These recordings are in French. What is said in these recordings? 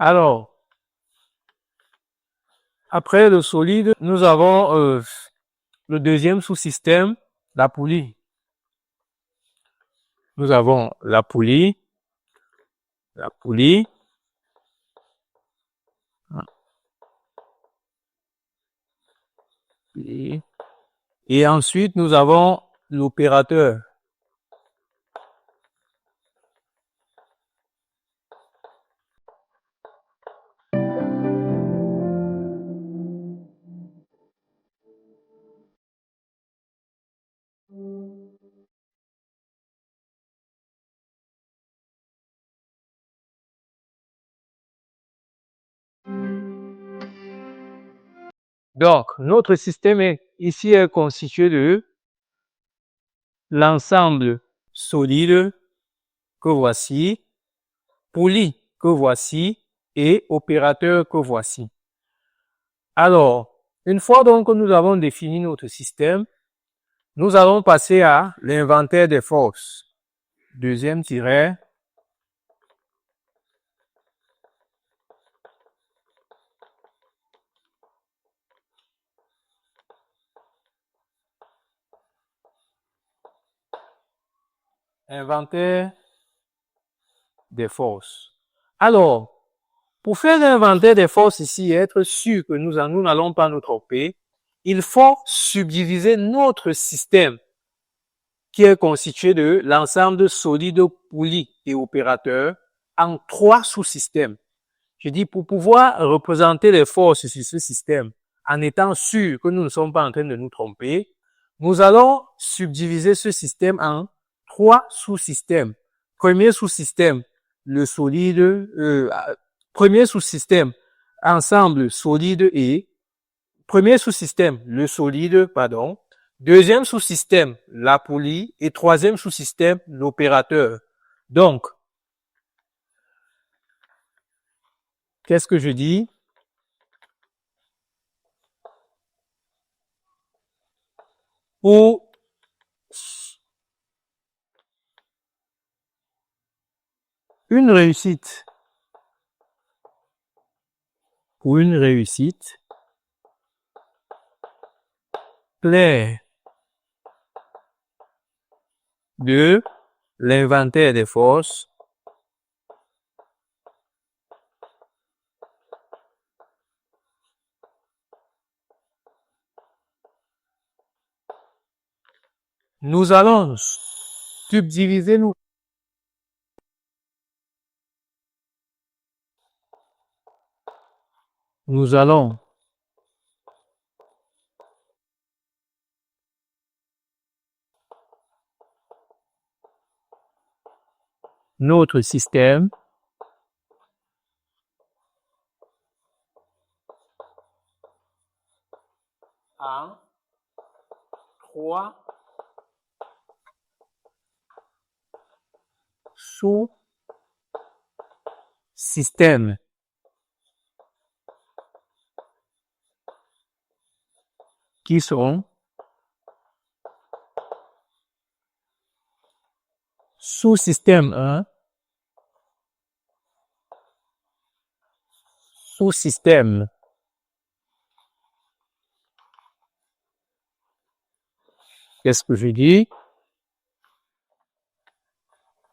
Alors, après le solide, nous avons le deuxième sous-système, la poulie. Nous avons la poulie. Et ensuite, nous avons l'opérateur. Donc, notre système ici est constitué de l'ensemble solide que voici, poulie que voici et opérateur que voici. Alors, une fois donc que nous avons défini notre système, nous allons passer à l'inventaire des forces. Deuxième tiret. Inventaire des forces. Alors, pour faire l'inventaire des forces ici et être sûr que nous n'allons pas nous tromper, il faut subdiviser notre système qui est constitué de l'ensemble de solides, poulies et opérateurs en 3 sous-systèmes. Je dis pour pouvoir représenter les forces sur ce système en étant sûr que nous ne sommes pas en train de nous tromper, nous allons subdiviser ce système en 3 sous-systèmes. Premier sous-système, le solide, premier sous-système, ensemble solide et premier sous-système, le solide, pardon. Deuxième sous-système, la poulie. Et troisième sous-système, l'opérateur. Donc, qu'est-ce que je dis? Pour une réussite, claire de l'inventaire des forces, nous allons subdiviser nous allons notre système en 3 sous-systèmes. Qui sont sous-système 1, sous-système. Qu'est-ce que je dis?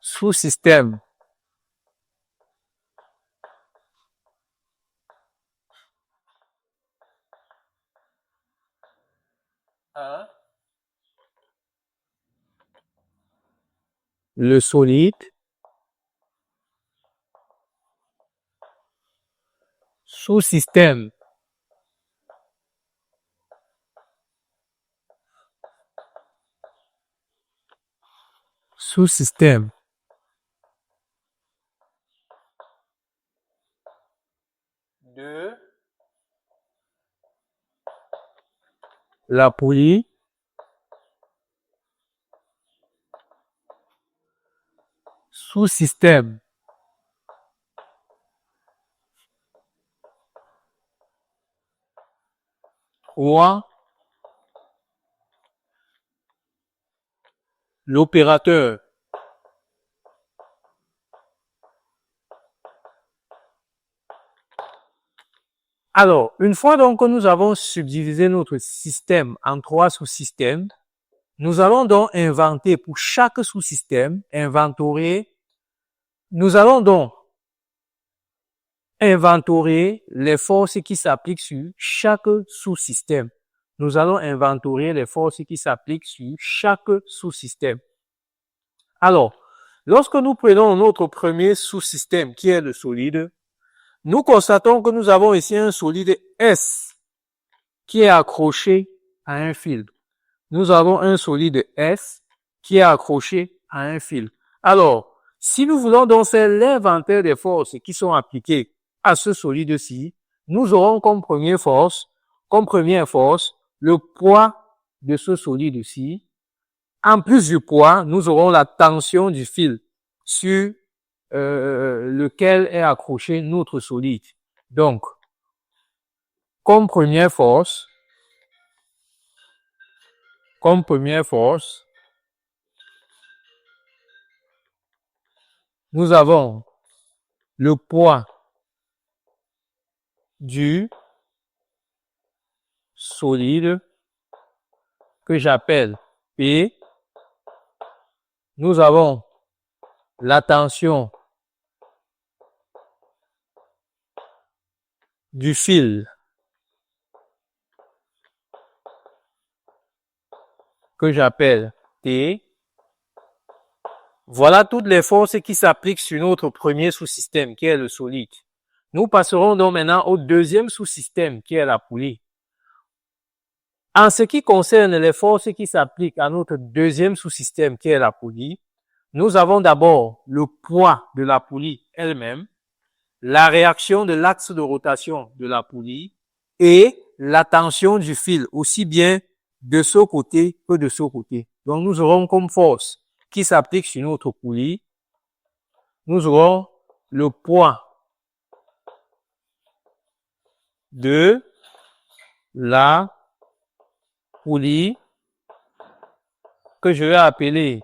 Sous-système. Le solide. Sous-système. Sous-système. De la poulie. Sous-système. Ou l'opérateur. Alors, une fois donc que nous avons subdivisé notre système en 3 sous-systèmes, nous allons donc inventer pour chaque sous-système, nous allons donc inventorier les forces qui s'appliquent sur chaque sous-système. Nous allons inventorier les forces qui s'appliquent sur chaque sous-système. Alors, lorsque nous prenons notre premier sous-système qui est le solide, nous constatons que nous avons ici un solide S qui est accroché à un fil. Nous avons un solide S qui est accroché à un fil. Alors, si nous voulons donc faire l'inventaire des forces qui sont appliquées à ce solide-ci, nous aurons comme première force le poids de ce solide-ci. En plus du poids, nous aurons la tension du fil sur lequel est accroché notre solide. Donc, comme première force, nous avons le poids du solide que j'appelle P. Nous avons la tension du fil que j'appelle T. Voilà toutes les forces qui s'appliquent sur notre premier sous-système qui est le solide. Nous passerons donc maintenant au deuxième sous-système qui est la poulie. En ce qui concerne les forces qui s'appliquent à notre deuxième sous-système qui est la poulie, nous avons d'abord le poids de la poulie elle-même, la réaction de l'axe de rotation de la poulie et la tension du fil, aussi bien de ce côté que de ce côté. Donc nous aurons comme force qui s'applique sur notre poulie, nous aurons le poids de la poulie que je vais appeler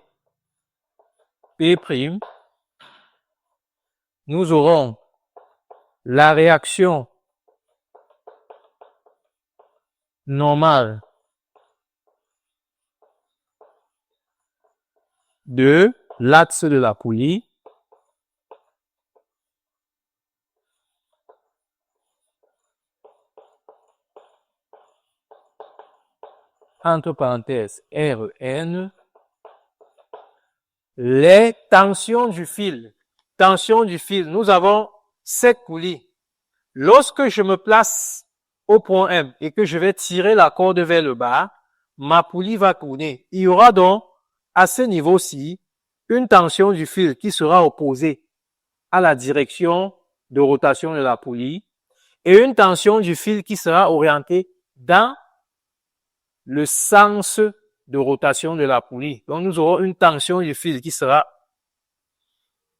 P'. Nous aurons la réaction normale de l'axe de la poulie entre parenthèses Rn, les tensions du fil. Tension du fil, nous avons cette poulie. Lorsque je me place au point M et que je vais tirer la corde vers le bas, ma poulie va tourner. Il y aura donc à ce niveau-ci une tension du fil qui sera opposée à la direction de rotation de la poulie et une tension du fil qui sera orientée dans le sens de rotation de la poulie. Donc, nous aurons une tension du fil qui sera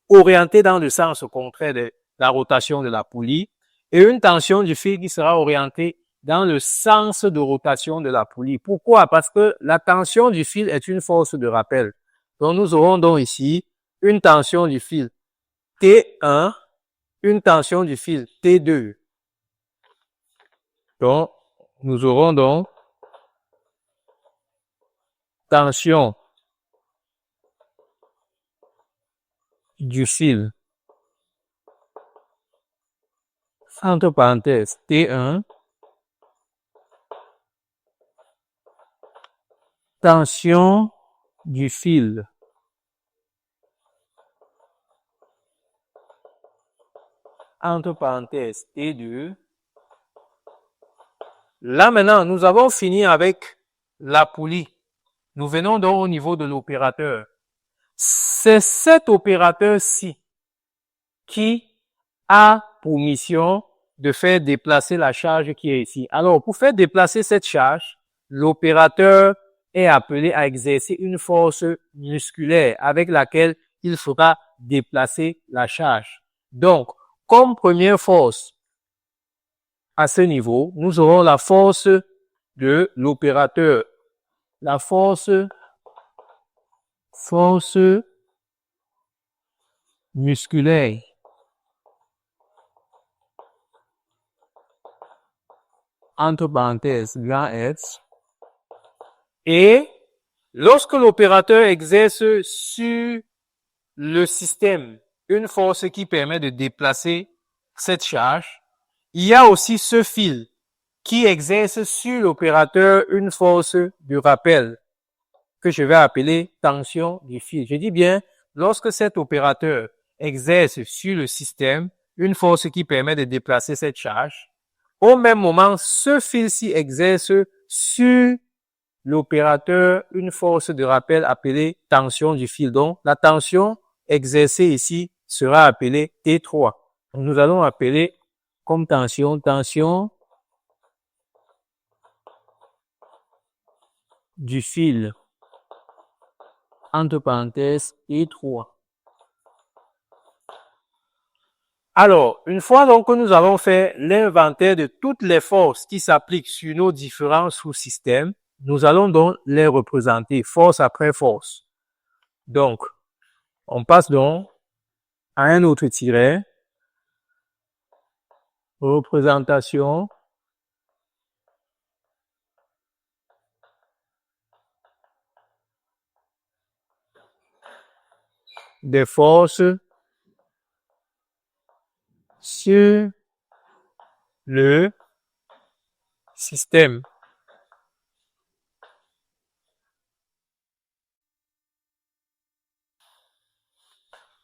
orientée dans le sens contraire de la rotation de la poulie et une tension du fil qui sera orientée dans le sens de rotation de la poulie. Pourquoi? Parce que la tension du fil est une force de rappel. Donc, nous aurons donc ici une tension du fil T1, une tension du fil T2. Donc, nous aurons donc tension du fil entre parenthèses T1, tension du fil entre parenthèses T2. Là maintenant, nous avons fini avec la poulie. Nous venons donc au niveau de l'opérateur. C'est cet opérateur-ci qui a pour mission de faire déplacer la charge qui est ici. Alors, pour faire déplacer cette charge, l'opérateur est appelé à exercer une force musculaire avec laquelle il fera déplacer la charge. Donc, comme première force à ce niveau, nous aurons la force de l'opérateur. La force musculaire. entre parenthèses, grand S. Et lorsque l'opérateur exerce sur le système une force qui permet de déplacer cette charge, il y a aussi ce fil qui exerce sur l'opérateur une force de rappel que je vais appeler tension du fil. Je dis bien, lorsque cet opérateur exerce sur le système une force qui permet de déplacer cette charge, au même moment, ce fil-ci exerce sur l'opérateur une force de rappel appelée tension du fil. Donc, la tension exercée ici sera appelée T3. Nous allons appeler comme tension du fil, entre parenthèses, T3. Alors, une fois donc que nous avons fait l'inventaire de toutes les forces qui s'appliquent sur nos différents sous-systèmes, nous allons donc les représenter force après force. Donc, on passe donc à un autre tiret. Représentation des forces sur le système.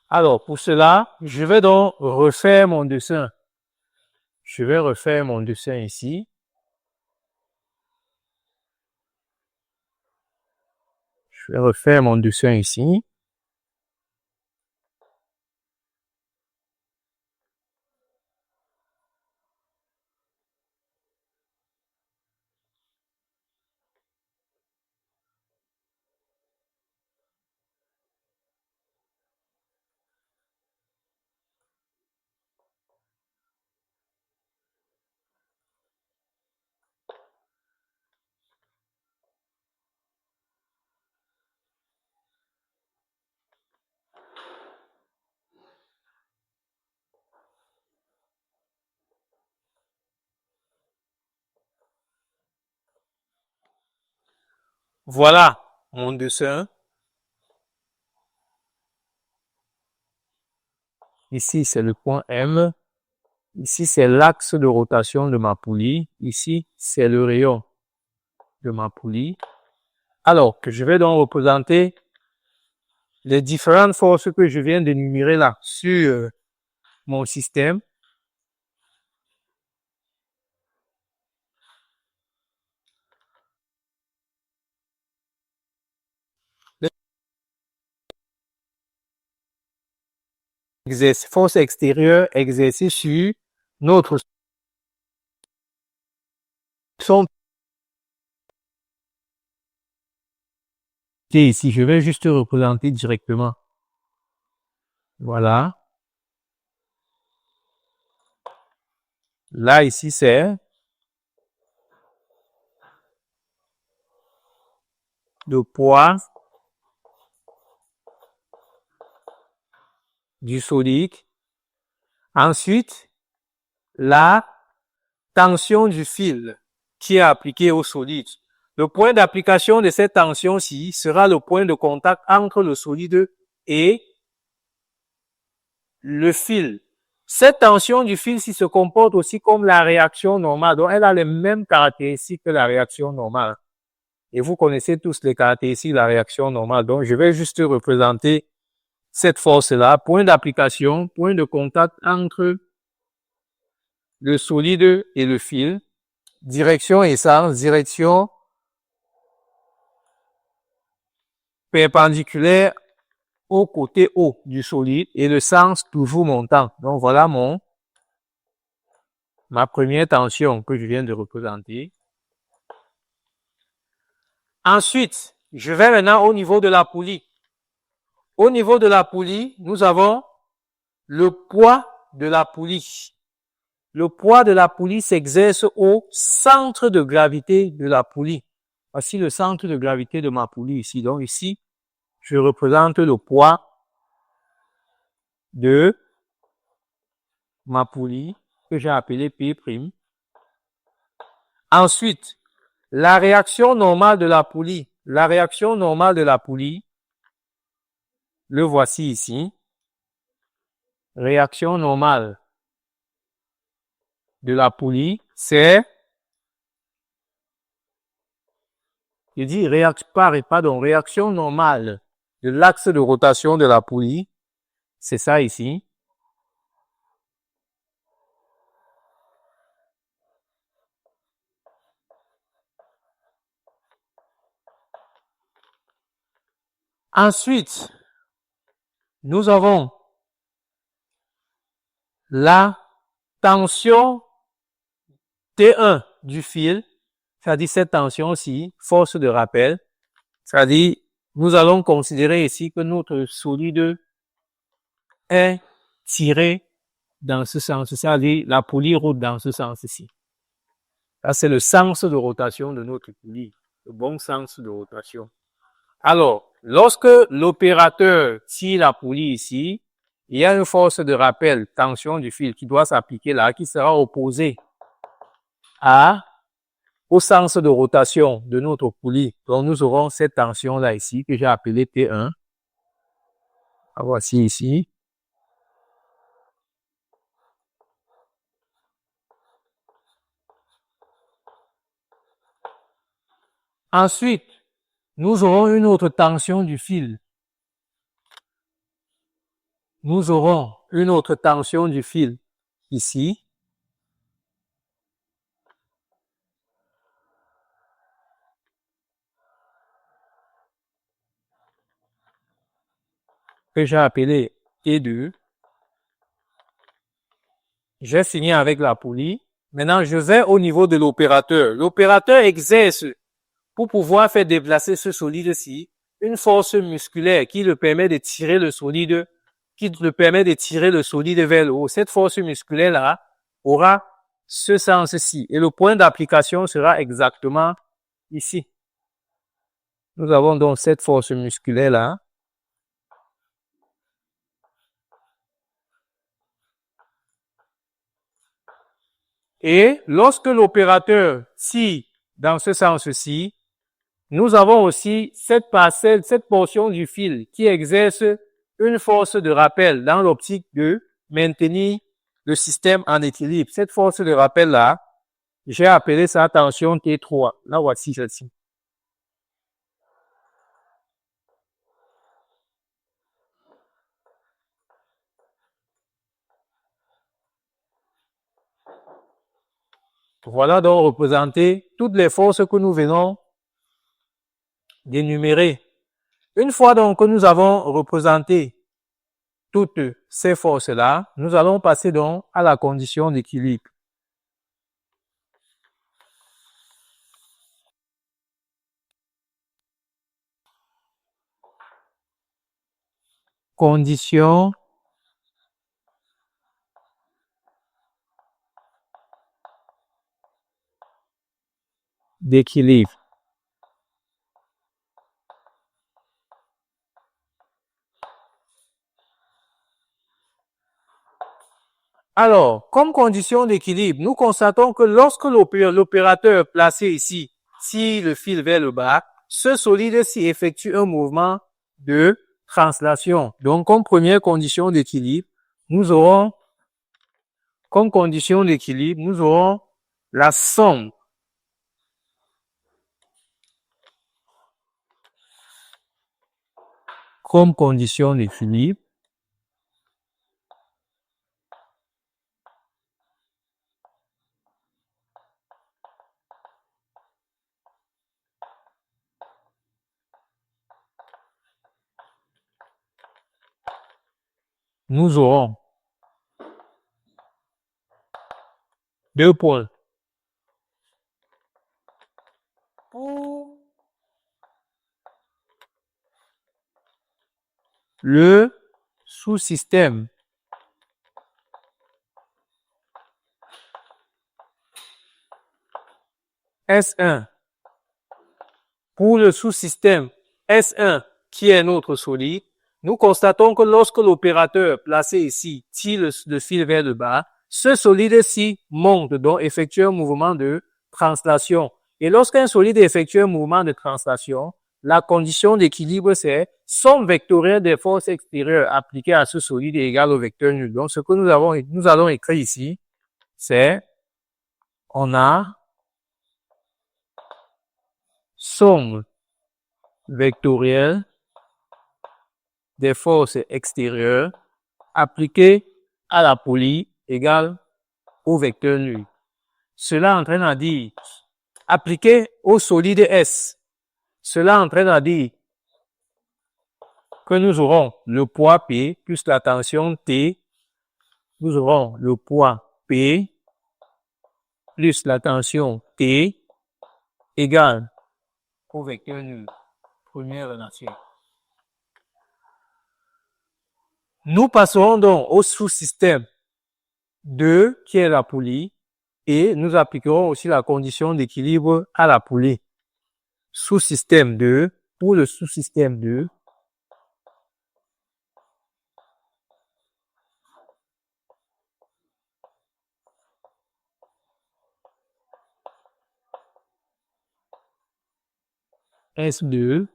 Alors, pour cela, je vais donc refaire mon dessin. Je vais refaire mon dessin ici. Je vais refaire mon dessin ici. Voilà mon dessin. Ici, c'est le point M. Ici, c'est l'axe de rotation de ma poulie. Ici, c'est le rayon de ma poulie. Alors que je vais donc représenter les différentes forces que je viens d'énumérer là sur mon système. Force extérieure exercée sur notre son. Ici, je vais juste représenter directement. Voilà. Là, ici, c'est le poids du solide. Ensuite, la tension du fil qui est appliqué au solide. Le point d'application de cette tension-ci sera le point de contact entre le solide et le fil. Cette tension du fil-ci se comporte aussi comme la réaction normale. Donc, elle a les mêmes caractéristiques que la réaction normale. Et vous connaissez tous les caractéristiques de la réaction normale. Donc, je vais juste représenter cette force-là. Point d'application, point de contact entre le solide et le fil. Direction essence, direction perpendiculaire au côté haut du solide et le sens toujours montant. Donc, voilà ma première tension que je viens de représenter. Ensuite, je vais maintenant au niveau de la poulie. Au niveau de la poulie, nous avons le poids de la poulie. Le poids de la poulie s'exerce au centre de gravité de la poulie. Voici le centre de gravité de ma poulie ici. Donc ici, je représente le poids de ma poulie que j'ai appelé P'. Ensuite, la réaction normale de la poulie. La réaction normale de la poulie, le voici ici. Réaction normale de la poulie, c'est, je dis réaction normale de l'axe de rotation de la poulie, c'est ça ici. Ensuite, nous avons la tension T1 du fil, c'est-à-dire cette tension-ci, force de rappel, c'est-à-dire nous allons considérer ici que notre solide est tiré dans ce sens, c'est-à-dire la poulie roule dans ce sens-ci. Ça, c'est le sens de rotation de notre poulie, le bon sens de rotation. Alors, lorsque l'opérateur tire la poulie ici, il y a une force de rappel, tension du fil qui doit s'appliquer là, qui sera opposée au sens de rotation de notre poulie. Donc, nous aurons cette tension-là ici, que j'ai appelée T1. Voici ici. Ensuite, nous aurons une autre tension du fil. Nous aurons une autre tension du fil ici. Que j'ai appelé T2. J'ai fini avec la poulie. Maintenant, je vais au niveau de l'opérateur. L'opérateur exerce, pour pouvoir faire déplacer ce solide-ci, une force musculaire qui le permet de tirer le solide, vers le haut. Cette force musculaire-là aura ce sens-ci. Et le point d'application sera exactement ici. Nous avons donc cette force musculaire-là. Et lorsque l'opérateur tire dans ce sens-ci, nous avons aussi cette portion du fil qui exerce une force de rappel dans l'optique de maintenir le système en équilibre. Cette force de rappel-là, j'ai appelé ça tension T3. Là, voici celle-ci. Voilà donc représenter toutes les forces que nous venons d'énumérer. Une fois donc que nous avons représenté toutes ces forces-là, nous allons passer donc à la condition d'équilibre. Condition d'équilibre. Alors, comme condition d'équilibre, nous constatons que lorsque l'opérateur placé ici tire le fil vers le bas, ce solide-ci effectue un mouvement de translation. Donc, comme première condition d'équilibre, nous aurons la somme comme condition d'équilibre. Nous aurons deux points. Pour le sous-système S1, pour le sous-système S1 qui est notre solide, nous constatons que lorsque l'opérateur placé ici tire le fil vers le bas, ce solide-ci monte, donc effectue un mouvement de translation. Et lorsqu'un solide effectue un mouvement de translation, la condition d'équilibre, c'est somme vectorielle des forces extérieures appliquées à ce solide est égale au vecteur nul. Donc, ce que nous allons écrire ici, c'est, on a somme vectorielle des forces extérieures appliquées à la poulie égale au vecteur nul. Cela entraîne à dire, appliqué au solide S, cela entraîne à dire que nous aurons le poids P plus la tension T, nous aurons le poids P plus la tension T égale au vecteur nul, première nature. Nous passerons donc au sous-système 2 qui est la poulie et nous appliquerons aussi la condition d'équilibre à la poulie. Sous-système 2, pour le sous-système 2, S2,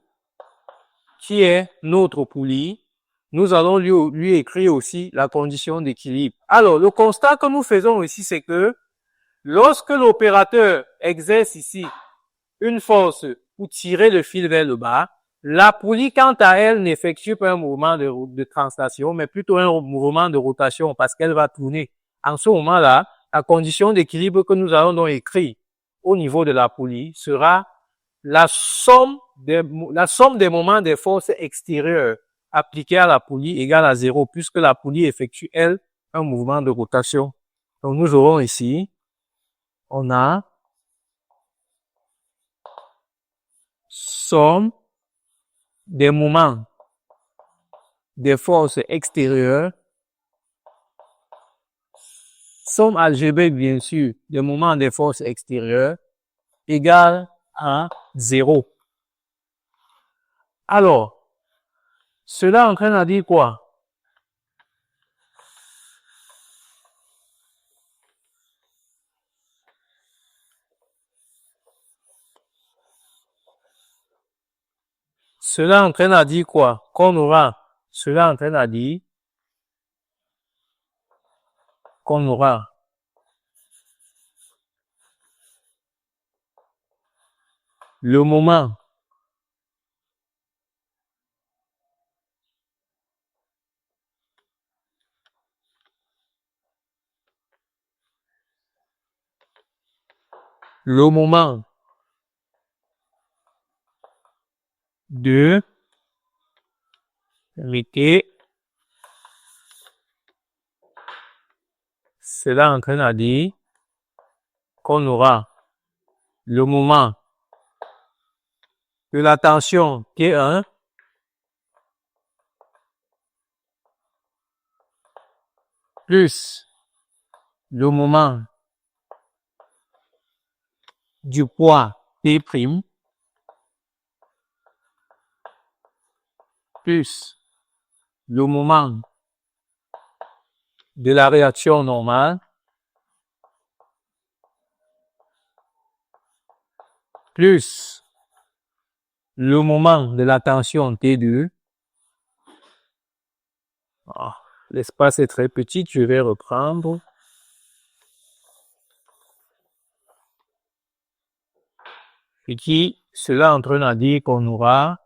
qui est notre poulie, nous allons lui écrire aussi la condition d'équilibre. Alors, le constat que nous faisons ici, c'est que lorsque l'opérateur exerce ici une force pour tirer le fil vers le bas, la poulie, quant à elle, n'effectue pas un mouvement de translation, mais plutôt un mouvement de rotation parce qu'elle va tourner. En ce moment-là, la condition d'équilibre que nous allons donc écrire au niveau de la poulie sera la somme des moments des forces extérieures appliquées à la poulie égale à 0, puisque la poulie effectue, elle, un mouvement de rotation. Donc, nous aurons ici, on a somme des moments des forces extérieures, somme algébrique, bien sûr, des moments des forces extérieures égale à 0. Alors, cela entraîne à dire quoi? Cela entraîne à dire quoi? Cela entraîne à dire qu'on aura le moment de mettez, cela entraîne à dire qu'on aura le moment de la tension T1 plus le moment du poids T' plus le moment de la réaction normale plus le moment de la tension T2. L'espace est très petit, je vais reprendre. Et qui, cela entraîne à dire qu'on aura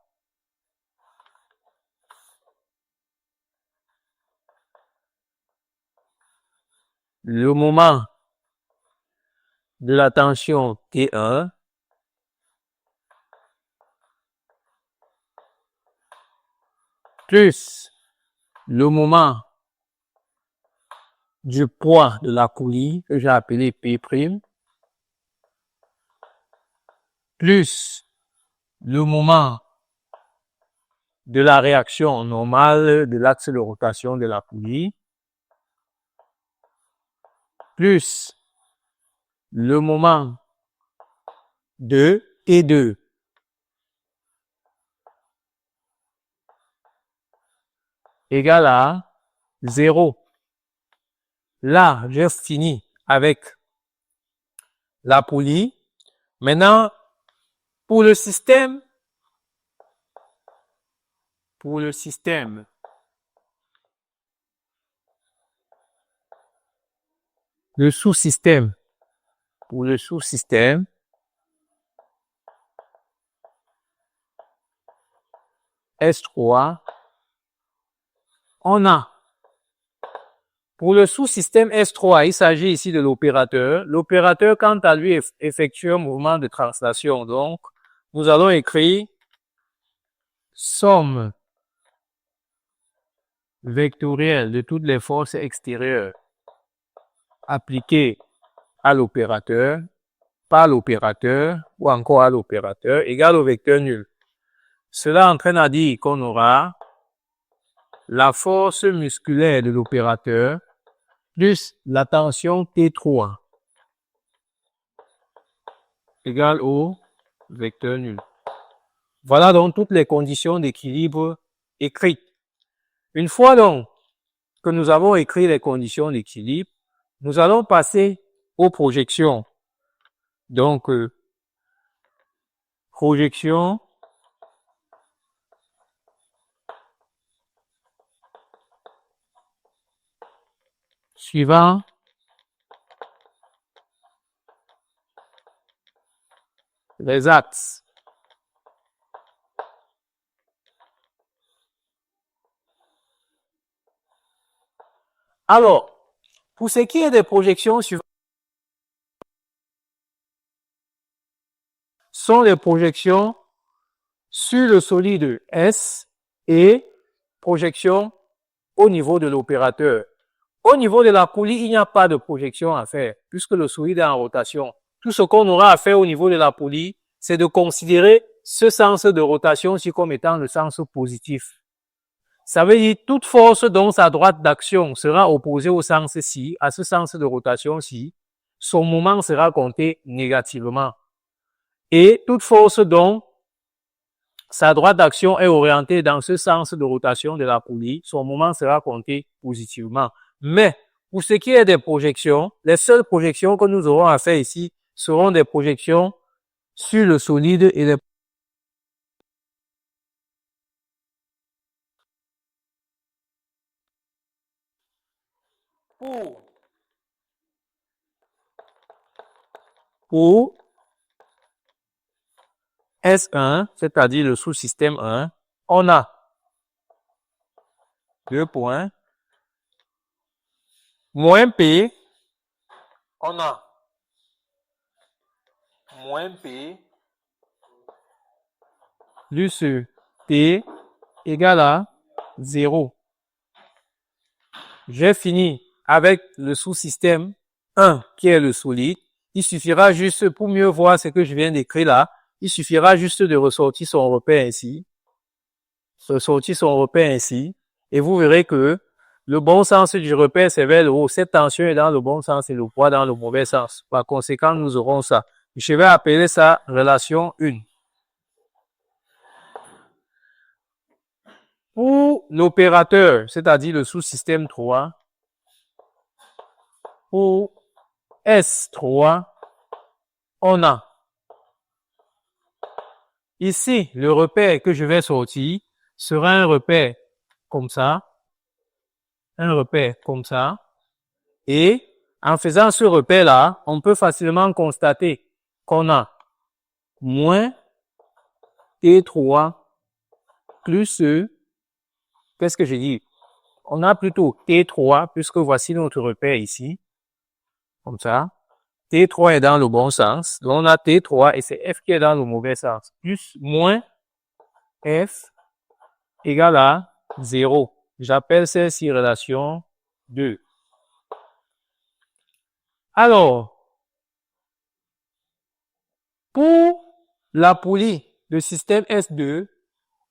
le moment de la tension T1 plus le moment du poids de la poulie que j'ai appelé P', plus le moment de la réaction normale de l'axe de rotation de la poulie, plus le moment de T2 égale à 0. Là, j'ai fini avec la poulie. Maintenant, pour le système, le sous-système, pour le sous-système, S3, on a, pour le sous-système S3, il s'agit ici de l'opérateur. L'opérateur, quant à lui, effectue un mouvement de translation. Donc, nous allons écrire somme vectorielle de toutes les forces extérieures appliquées à l'opérateur, par l'opérateur ou encore à l'opérateur égale au vecteur nul. Cela entraîne à dire qu'on aura la force musculaire de l'opérateur plus la tension T3 égale au vecteur nul. Voilà donc toutes les conditions d'équilibre écrites. Une fois donc que nous avons écrit les conditions d'équilibre, nous allons passer aux projections. Donc, projection suivant les axes. Alors, pour ce qui est des projections suivantes, sont les projections sur le solide S et projections au niveau de l'opérateur. Au niveau de la poulie, il n'y a pas de projection à faire puisque le solide est en rotation. Tout ce qu'on aura à faire au niveau de la poulie, c'est de considérer ce sens de rotation ici comme étant le sens positif. Ça veut dire toute force dont sa droite d'action sera opposée au sens-ci, à ce sens de rotation-ci, son moment sera compté négativement. Et toute force dont sa droite d'action est orientée dans ce sens de rotation de la poulie, son moment sera compté positivement. Mais pour ce qui est des projections, les seules projections que nous aurons à faire ici seront des projections sur le solide et les pour S1, c'est-à-dire le sous-système 1, on a 2 points, moins P, on a moins P plus T égale à 0. J'ai fini avec le sous-système 1 qui est le solide. Il suffira juste, pour mieux voir ce que je viens d'écrire là, il suffira juste de ressortir son repère ici. Ressortir son repère ici. Et vous verrez que le bon sens du repère, c'est vers le haut. Cette tension est dans le bon sens et le poids dans le mauvais sens. Par conséquent, nous aurons ça. Je vais appeler ça relation 1. Pour l'opérateur, c'est-à-dire le sous-système 3, pour S3, on a ici le repère que je vais sortir sera un repère comme ça, et en faisant ce repère-là, on peut facilement constater qu'on a moins T3 plus qu'est-ce que j'ai dit? On a plutôt T3 puisque voici notre repère ici, comme ça. T3 est dans le bon sens. Donc, on a T3 et c'est F qui est dans le mauvais sens. Plus moins F égale à 0. J'appelle celle-ci relation 2. Alors, pour la poulie de système S2,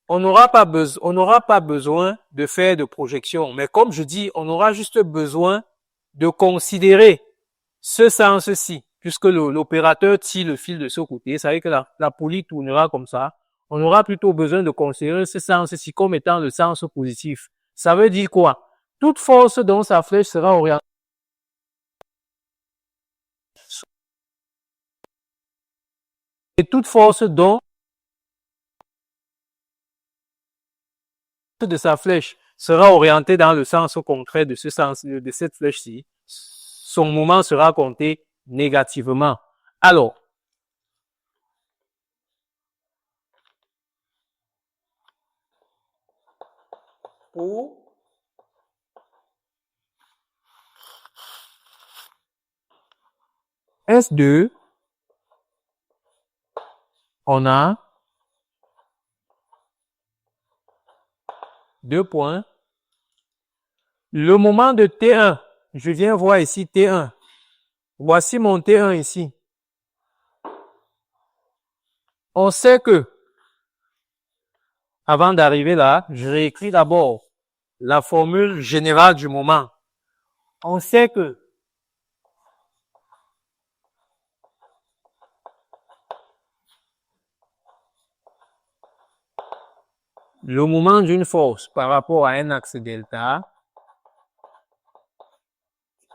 on n'aura pas besoin de faire de projection. Mais comme je dis, on aura juste besoin de considérer ce sens-ci, puisque l'opérateur tire le fil de ce côté, ça veut dire que la poulie tournera comme ça. On aura plutôt besoin de considérer ce sens-ci comme étant le sens positif. Ça veut dire quoi? Toute force dont sa flèche sera orientée Et toute force dont de sa flèche sera orientée dans le sens contraire de ce sens, de cette flèche-ci, son moment sera compté négativement. Alors, pour S2, on a 2 points. Le moment de T1, je viens voir ici T1. Voici mon T1 ici. On sait que, avant d'arriver là, je réécris d'abord la formule générale du moment. On sait que le moment d'une force par rapport à un axe delta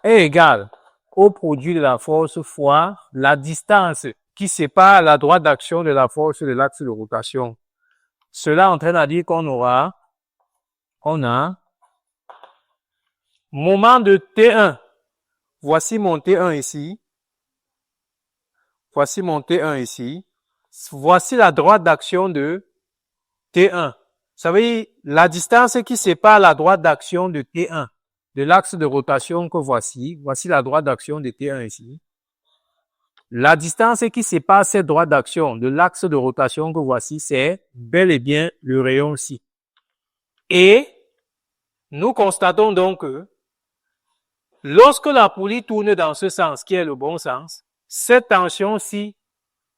est égal au produit de la force fois la distance qui sépare la droite d'action de la force de l'axe de rotation. Cela entraîne à dire qu'on a moment de T1. Voici mon T1 ici. Voici mon T1 ici. Voici la droite d'action de T1. Ça veut dire la distance qui sépare la droite d'action de T1 de l'axe de rotation que voici. Voici la droite d'action de T1 ici. La distance qui sépare cette droite d'action de l'axe de rotation que voici, c'est bel et bien le rayon ci. Et nous constatons donc que lorsque la poulie tourne dans ce sens, qui est le bon sens, cette tension-ci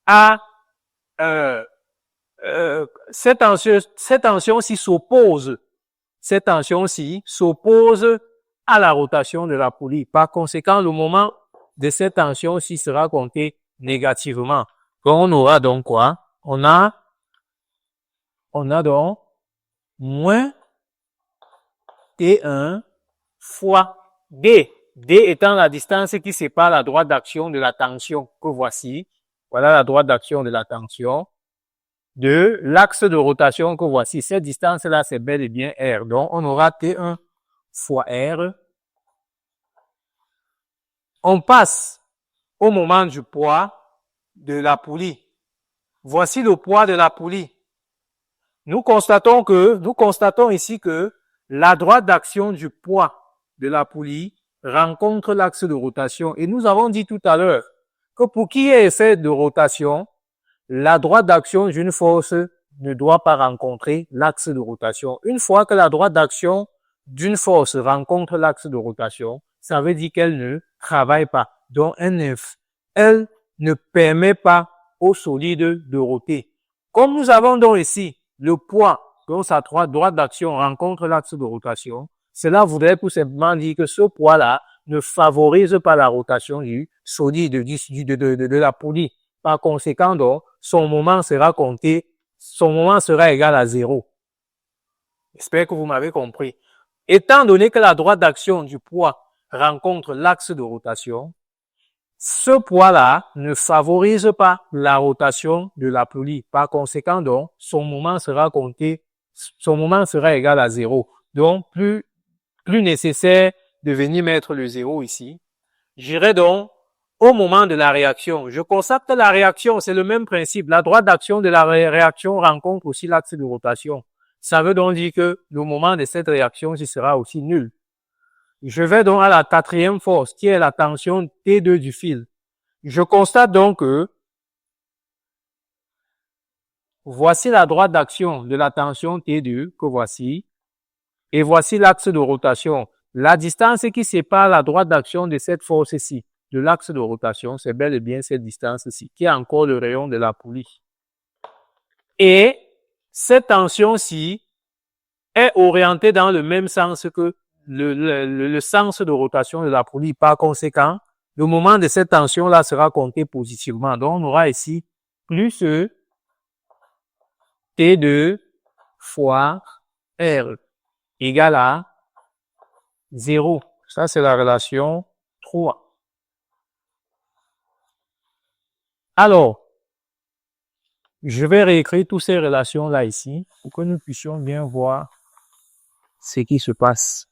a cette tension-ci s'oppose. Cette tension-ci s'oppose à la rotation de la poulie. Par conséquent, le moment de cette tension-ci sera compté négativement. Donc, on aura donc quoi? On a donc moins T1 fois D. D étant la distance qui sépare la droite d'action de la tension que voici. Voilà la droite d'action de la tension. De l'axe de rotation que voici. Cette distance-là, c'est bel et bien R. Donc, on aura T1 fois R. On passe au moment du poids de la poulie. Voici le poids de la poulie. Nous constatons ici que la droite d'action du poids de la poulie rencontre l'axe de rotation. Et nous avons dit tout à l'heure que pour qu'il y ait effet de rotation, la droite d'action d'une force ne doit pas rencontrer l'axe de rotation. Une fois que la droite d'action d'une force rencontre l'axe de rotation, ça veut dire qu'elle ne travaille pas. Donc, elle ne permet pas au solide de roter. Comme nous avons donc ici le poids dont sa droite d'action rencontre l'axe de rotation, cela voudrait tout simplement dire que ce poids-là ne favorise pas la rotation du solide de la poulie. Par conséquent, donc, son moment sera compté, son moment sera égal à 0. J'espère que vous m'avez compris. Étant donné que la droite d'action du poids rencontre l'axe de rotation, ce poids-là ne favorise pas la rotation de la poulie. Par conséquent, donc, son moment sera compté, son moment sera égal à 0. Donc, plus nécessaire de venir mettre le 0 ici. J'irai donc au moment de la réaction. Je constate que la réaction, c'est le même principe. La droite d'action de la réaction rencontre aussi l'axe de rotation. Ça veut donc dire que le moment de cette réaction, ce sera aussi nul. Je vais donc à la quatrième force, qui est la tension T2 du fil. Je constate donc que voici la droite d'action de la tension T2 que voici. Et voici l'axe de rotation. La distance qui sépare la droite d'action de cette force-ci, de l'axe de rotation, c'est bel et bien cette distance-ci, qui est encore le rayon de la poulie. Et cette tension-ci est orientée dans le même sens que le sens de rotation de la poulie. Par conséquent, le moment de cette tension-là sera compté positivement. Donc, on aura ici plus T2 fois R égale à 0. Ça, c'est la relation 3. Alors, Je vais réécrire toutes ces relations-là ici pour que nous puissions bien voir ce qui se passe.